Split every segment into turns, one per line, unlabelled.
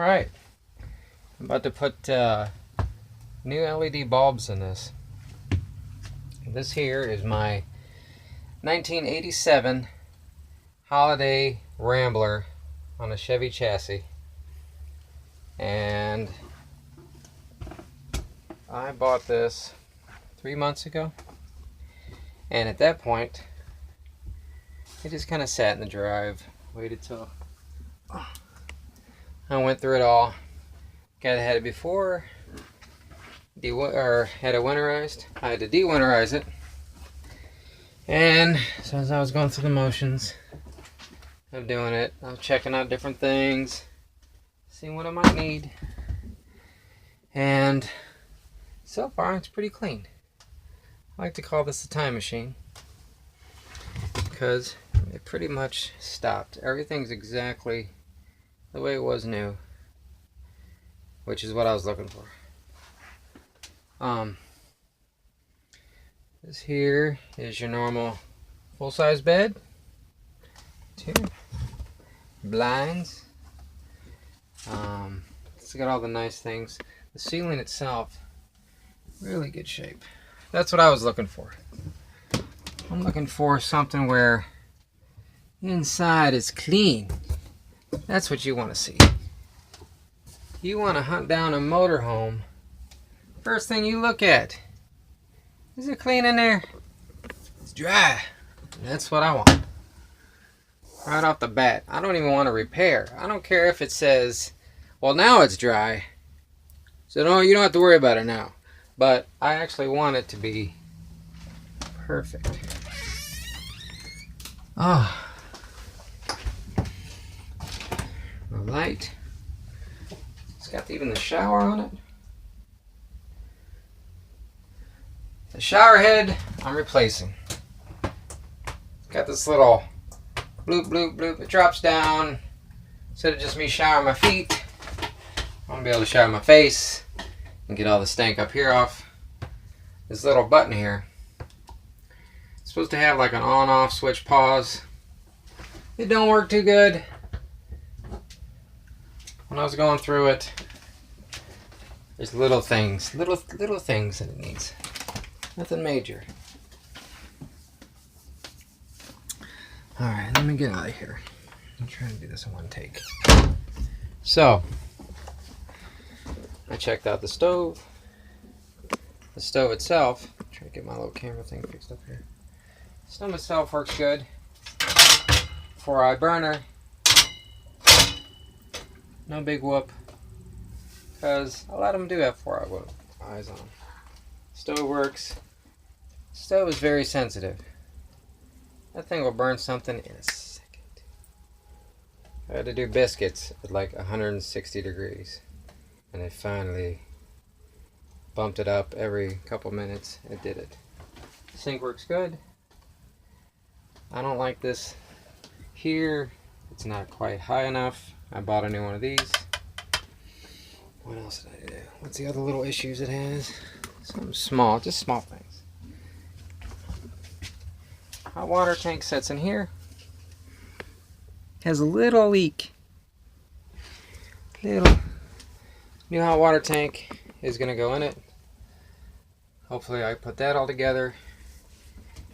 Alright, I'm about to put new LED bulbs in this. This here is my 1987 Holiday Rambler on a Chevy chassis. And I bought this 3 months ago. And at that point, it just kind of sat in the drive, waited till I went through it all. Had it before, had it winterized. I had to de-winterize it. And so as I was going through the motions of doing it, I was checking out different things, seeing what I might need. And so far, it's pretty clean. I like to call this a time machine because it pretty much stopped. Everything's exactly the way it was new, which is what I was looking for. This here is your normal full-size bed. Two blinds. It's got all the nice things. The ceiling itself, really good shape. That's what I was looking for. I'm looking for something where inside is clean. That's what you want to see. You want to hunt down a motorhome. First thing you look at, is it clean in there? It's dry. That's what I want. Right off the bat. I don't even want to repair. I don't care if it says, well, now it's dry, so no, you don't have to worry about it now. But I actually want it to be perfect. Oh. The light. It's got even the shower on it. The shower head I'm replacing. It's got this little bloop bloop bloop. It drops down. Instead of just me showering my feet, I'm gonna be able to shower my face and get all the stank up here off. This little button here. It's supposed to have like an on-off switch pause. It don't work too good. When I was going through it, there's little things that it needs. Nothing major. Alright, let me get out of here. I'm trying to do this in one take. So, I checked out the stove. The stove itself, I'm trying to get my little camera thing fixed up here. The stove itself works good. 4-eye burner. No big whoop. Because a lot of them do have 4-eye eyes on them. Stove works. Stove is very sensitive. That thing will burn something in a second. I had to do biscuits at like 160 degrees. And it finally bumped it up every couple minutes. It did it. Sink works good. I don't like this here. It's not quite high enough. I bought a new one of these. What else did I do? What's the other little issues it has? Something small, just small things. Hot water tank sets in here. Has a little leak. Little. New hot water tank is going to go in it. Hopefully I put that all together.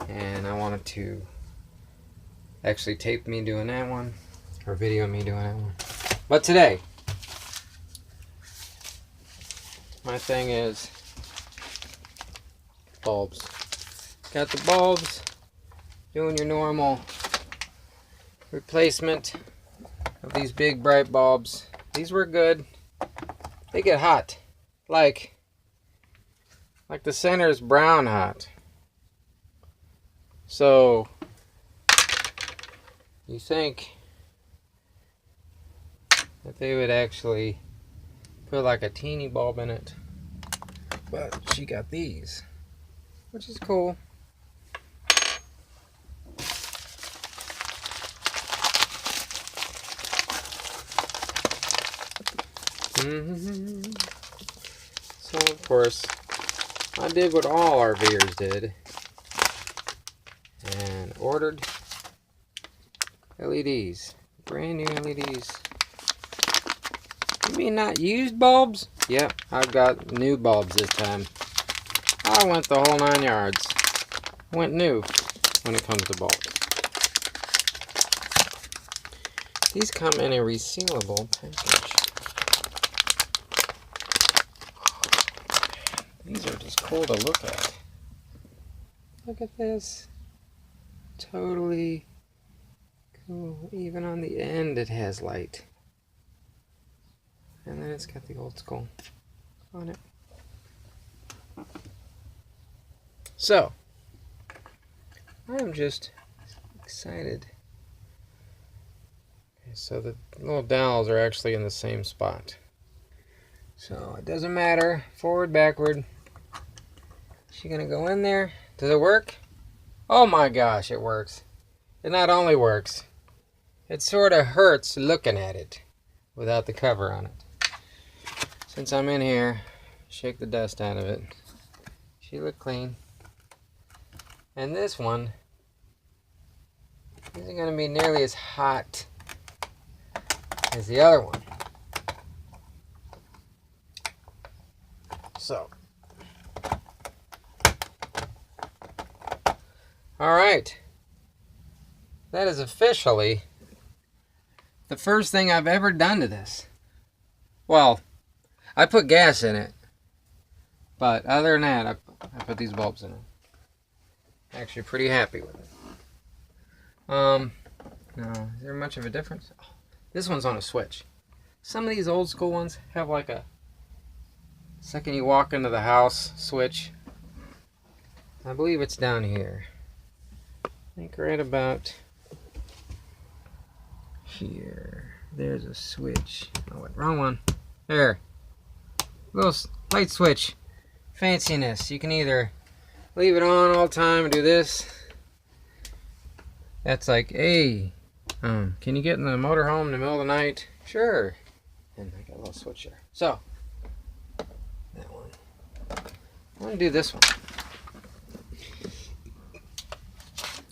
And I wanted to actually tape me doing that one. Or video me doing that one. But today, my thing is bulbs. Got the bulbs. Doing your normal replacement of these big bright bulbs. These were good. They get hot. Like the center is brown hot. So you think that they would actually put like a teeny bulb in it. But she got these, which is cool. So of course, I did what all RVers did and ordered LEDs, brand new LEDs. You mean not used bulbs? Yep, I've got new bulbs this time. I went the whole 9 yards. Went new when it comes to bulbs. These come in a resealable package. These are just cool to look at. Look at this. Totally cool. Even on the end it has light. And then it's got the old school on it. So, I'm just excited. Okay, so the little dowels are actually in the same spot. So it doesn't matter, forward, backward. Is she gonna go in there? Does it work? Oh my gosh, it works. It not only works, it sort of hurts looking at it without the cover on it. Since I'm in here, shake the dust out of it. She looked clean. And this one isn't going to be nearly as hot as the other one. So, all right. That is officially the first thing I've ever done to this. Well, I put gas in it, but other than that, I put these bulbs in it. Actually pretty happy with it. Now, is there much of a difference? Oh, this one's on a switch. Some of these old school ones have like a second you walk into the house switch. I believe it's down here. I think right about here. There's a switch. Oh, wait, wrong one. There. Little light switch. Fanciness. You can either leave it on all the time and do this. That's like, hey, can you get in the motorhome in the middle of the night? Sure. And I got a little switch there. So, that one. I'm going to do this one.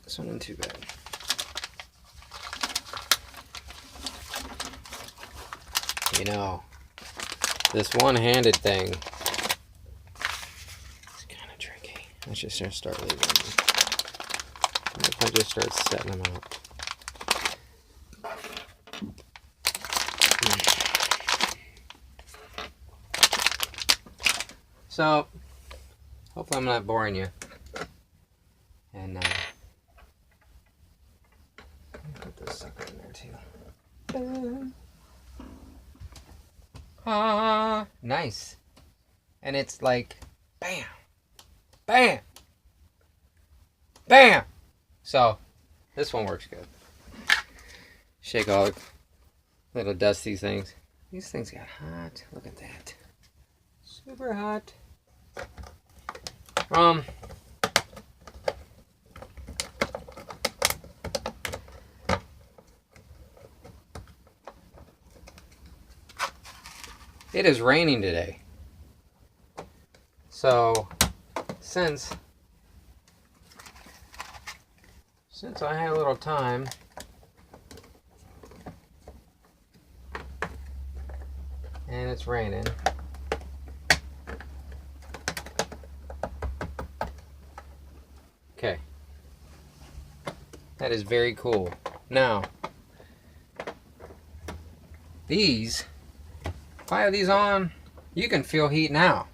This one isn't too bad. You know, this one-handed thing is kind of tricky. I should start leaving them. What if I just start setting them out? So, hopefully I'm not boring you. And put this sucker in there too. Nice. And it's like, bam, bam, bam. So, this one works good. Shake all the little dusty things. These things got hot. Look at that. Super hot. It is raining today. So, since I had a little time, and it's raining, okay, that is very cool. Now, these, if I have these on, you can feel heat now.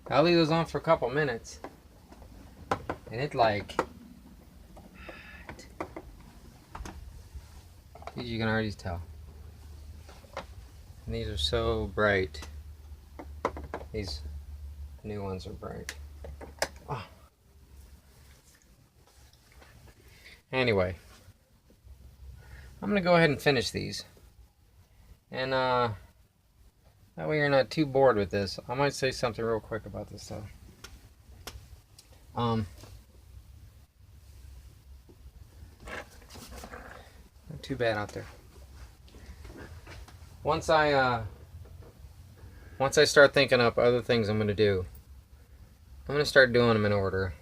I'll leave those on for a couple minutes, and it's like, you can already tell. And these are so bright. These new ones are bright. Oh. Anyway, I'm gonna go ahead and finish these, and that way you're not too bored with this. I might say something real quick about this though. Not too bad out there. Once I start thinking up other things I'm gonna do, I'm gonna start doing them in order.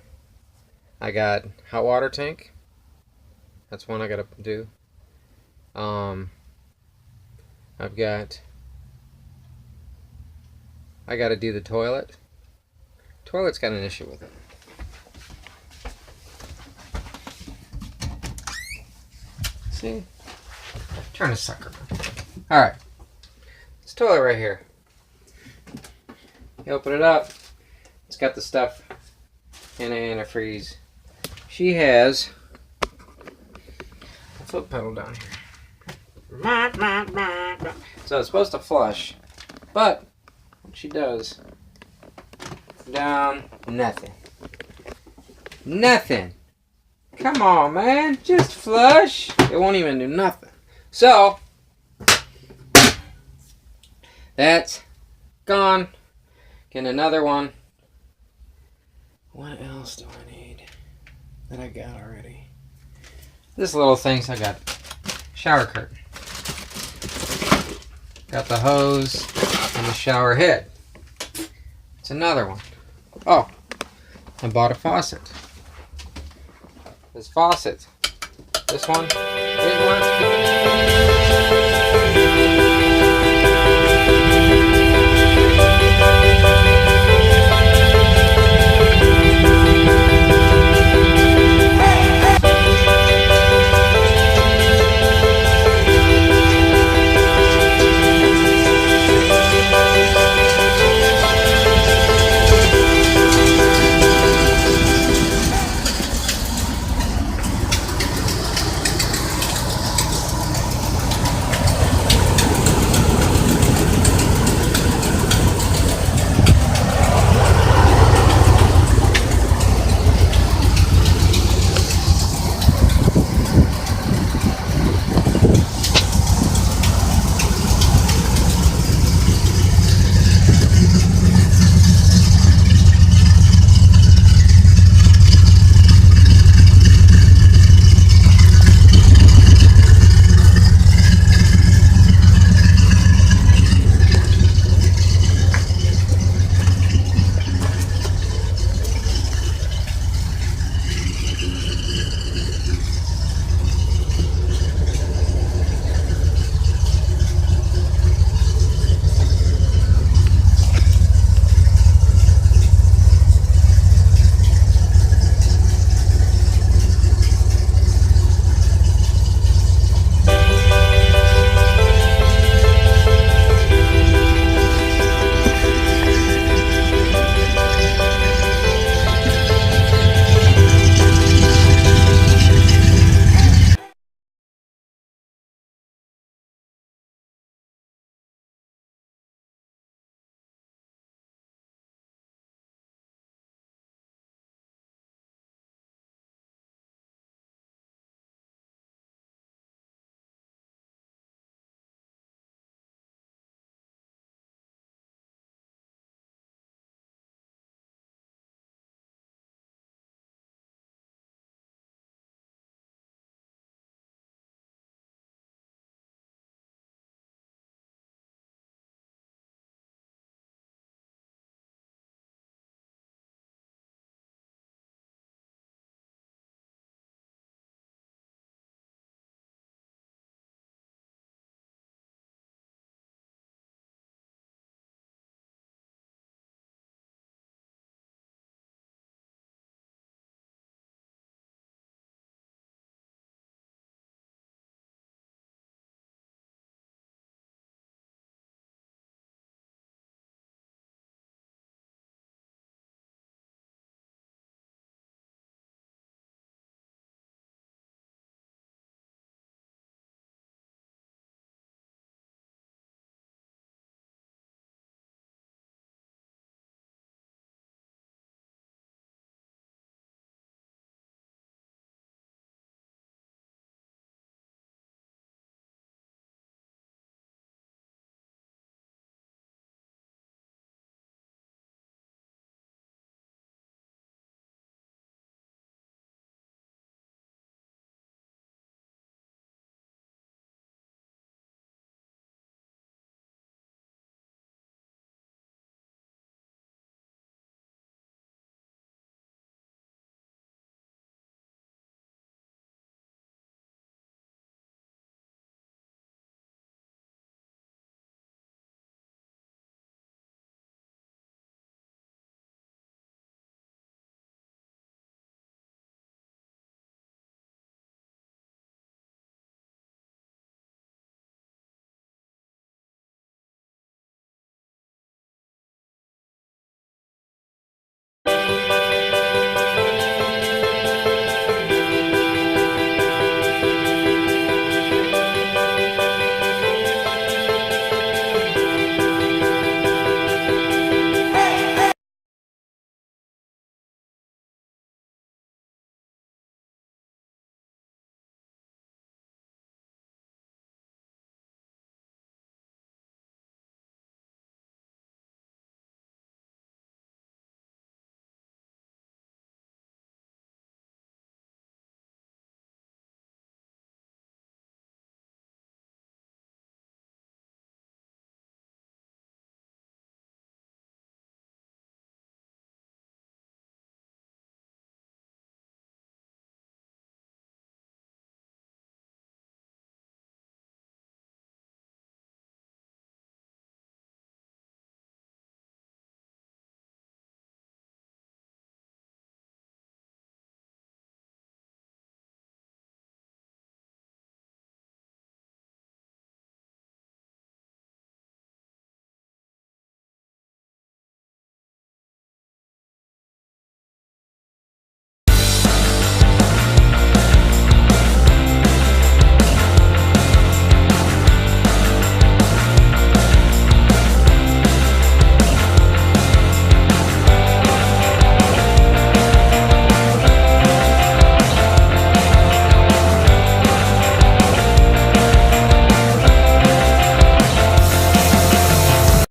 I got hot water tank. That's one I gotta do. I've got I got to do the toilet. Toilet's got an issue with it. See? Turn the sucker on. Alright. This toilet right here. You open it up. It's got the stuff in the antifreeze. She has a foot pedal down here. So it's supposed to flush, but what she does, down, nothing. Nothing. Come on, man, just flush. It won't even do nothing. So, that's gone. Get another one. What else do I need that I got already? This little thing's I got shower curtain. Got the hose and the shower head. It's another one. Oh, I bought a faucet. This faucet. This one, it works.